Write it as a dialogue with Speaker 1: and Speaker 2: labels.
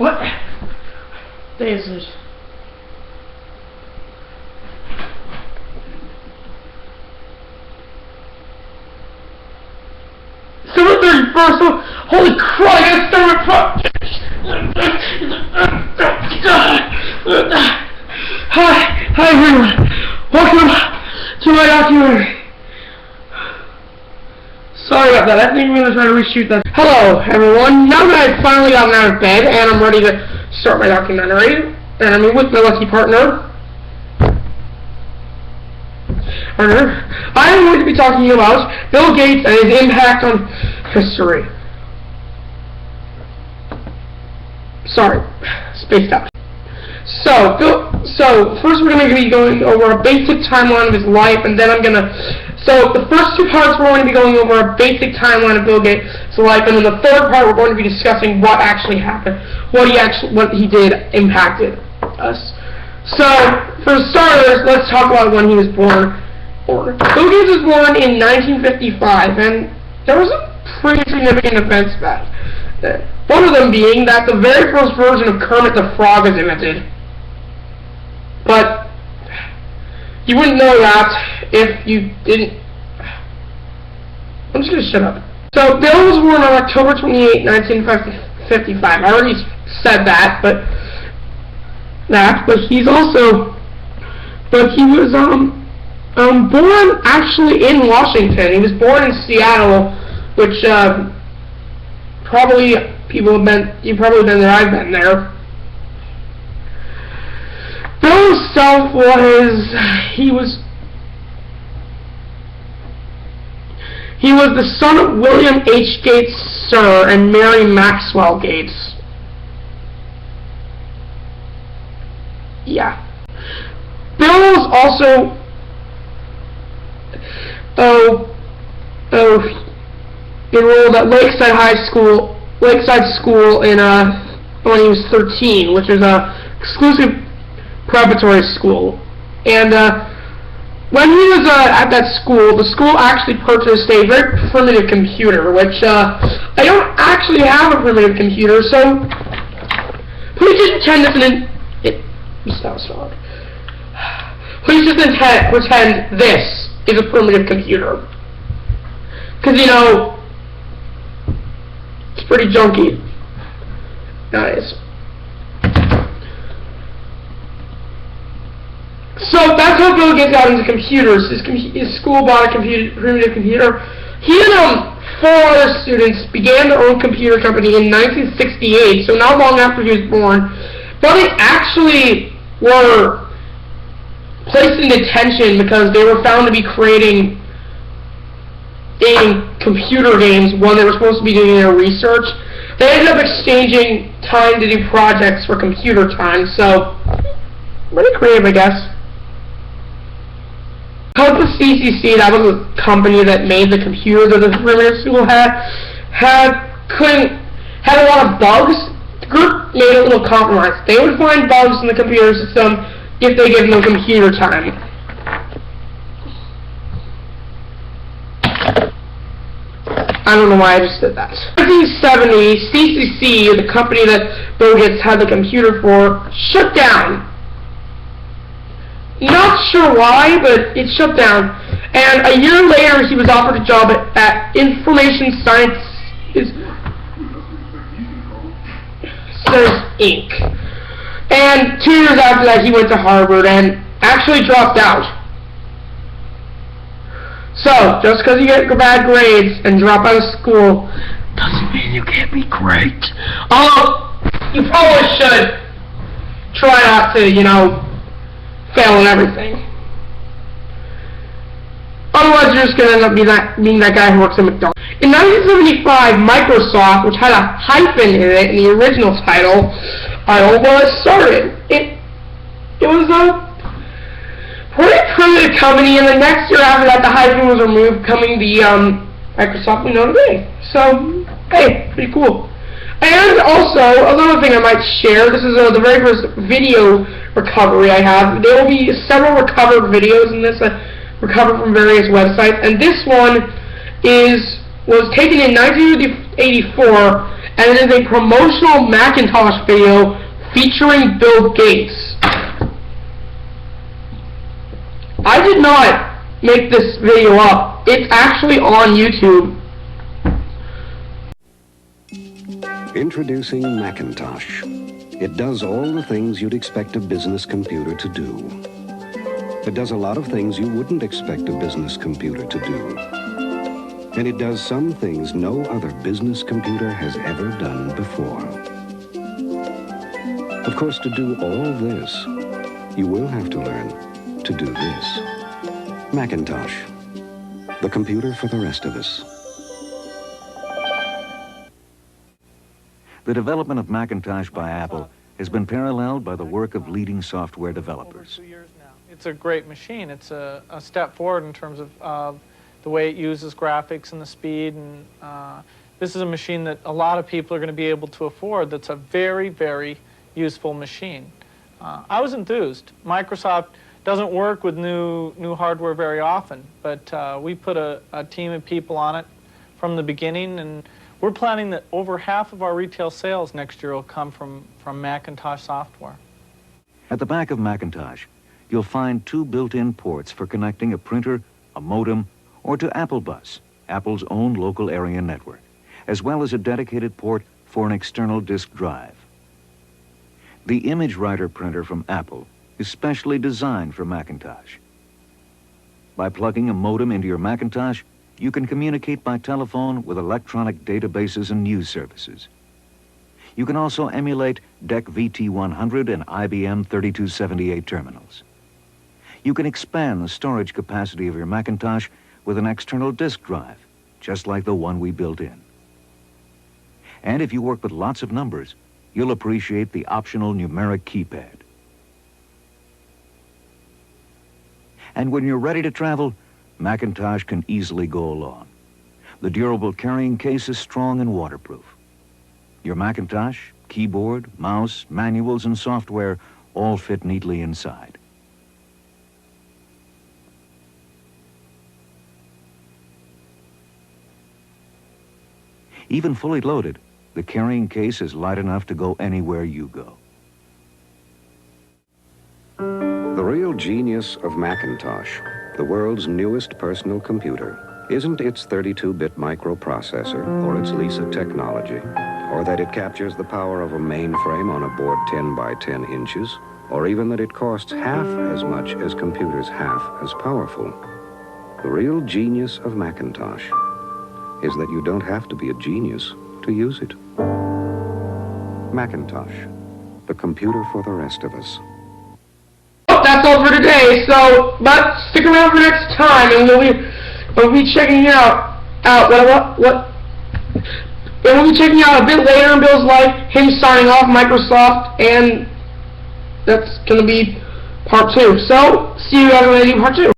Speaker 1: What day is this? December 31st. Holy crap! I got Hi everyone. Welcome to my documentary. Sorry about that. I didn't even try to reshoot that. Hello everyone. Now that I've finally gotten out of bed and I'm ready to start my documentary, and I'm with my lucky partner. I am going to be talking about Bill Gates and his impact on history. Sorry, spaced out. So first we're going to be going over a basic timeline of his life, and then so the first two parts we're going to be going over a basic timeline of Bill Gates' life, and then the third part we're going to be discussing what actually happened, what he did impacted us. So, for starters, let's talk about when he was born. Bill Gates was born in 1955, and there was some pretty significant events back then. One of them being that the very first version of Kermit the Frog is invented. But you wouldn't know that if you didn't. I'm just gonna shut up. So Bill was born on October 28, 1955. I already said that, but he was born actually in Washington. He was born in Seattle, which probably you've probably been there. I've been there. Bill himself he was the son of William H. Gates Sr. and Mary Maxwell Gates. Yeah. Bill was also enrolled at Lakeside School in when he was 13, which is a exclusive preparatory school. And when he was at that school, the school actually purchased a very primitive computer, which I don't actually have a primitive computer, so please just pretend pretend this is a primitive computer. Because, you know, it's pretty junky. Nice. So that's how Bill Gates got into computers. His school bought a primitive computer. He and 4 other students began their own computer company in 1968, so not long after he was born. But they actually were placed in detention because they were found to be creating computer games when they were supposed to be doing their research. They ended up exchanging time to do projects for computer time, so pretty creative, I guess. Because the CCC, that was a company that made the computers that the primitive school had a lot of bugs. The group made a little compromise. They would find bugs in the computer system if they gave them computer time. I don't know why I just did that. In 1970, CCC, the company that Bill Gates had the computer for, shut down. Not sure why, but it shut down. And a year later, he was offered a job at Information Sciences Inc. And 2 years after that, he went to Harvard and actually dropped out. So, just because you get bad grades and drop out of school doesn't mean you can't be great. Although, you probably should try not to, you know, fail in everything. Otherwise, you're just going to end up being that guy who works at McDonald's. In 1975, Microsoft, which had a hyphen in it in the original title, was started. It was a pretty primitive company, and the next year after that, the hyphen was removed, becoming the Microsoft we know today. So, hey, pretty cool. And also, another thing I might share, this is the very first video recovery I have. There will be several recovered videos in this, recovered from various websites, and this one was taken in 1984 and it is a promotional Macintosh video featuring Bill Gates. I did not make this video up. It's actually on YouTube.
Speaker 2: Introducing Macintosh. It does all the things you'd expect a business computer to do. It does a lot of things you wouldn't expect a business computer to do. And it does some things no other business computer has ever done before. Of course, to do all this, you will have to learn to do this. Macintosh, the computer for the rest of us.
Speaker 3: The development of Macintosh by Apple has been paralleled by the work of leading software developers.
Speaker 4: It's a great machine. It's a step forward in terms of the way it uses graphics and the speed. And this is a machine that a lot of people are going to be able to afford. That's a very, very useful machine. I was enthused. Microsoft doesn't work with new hardware very often, but we put a team of people on it from the beginning, and we're planning that over half of our retail sales next year will come from Macintosh software.
Speaker 3: At the back of Macintosh, you'll find two built-in ports for connecting a printer, a modem, or to AppleBus, Apple's own local area network, as well as a dedicated port for an external disk drive. The Image Writer printer from Apple is specially designed for Macintosh. By plugging a modem into your Macintosh, you can communicate by telephone with electronic databases and news services. You can also emulate DEC VT100 and IBM 3278 terminals. You can expand the storage capacity of your Macintosh with an external disk drive, just like the one we built in. And if you work with lots of numbers, you'll appreciate the optional numeric keypad. And when you're ready to travel, Macintosh can easily go along. The durable carrying case is strong and waterproof. Your Macintosh, keyboard, mouse, manuals, and software all fit neatly inside. Even fully loaded, the carrying case is light enough to go anywhere you go.
Speaker 2: The real genius of Macintosh, the world's newest personal computer, isn't its 32-bit microprocessor or its Lisa technology, or that it captures the power of a mainframe on a board 10 by 10 inches, or even that it costs half as much as computers half as powerful. The real genius of Macintosh is that you don't have to be a genius to use it. Macintosh, the computer for the rest of us.
Speaker 1: That's all for today. So, but stick around for next time, and we'll be checking out And we'll be checking out a bit later in Bill's life, him signing off Microsoft, and that's gonna be part 2. So, see you guys when I do part 2.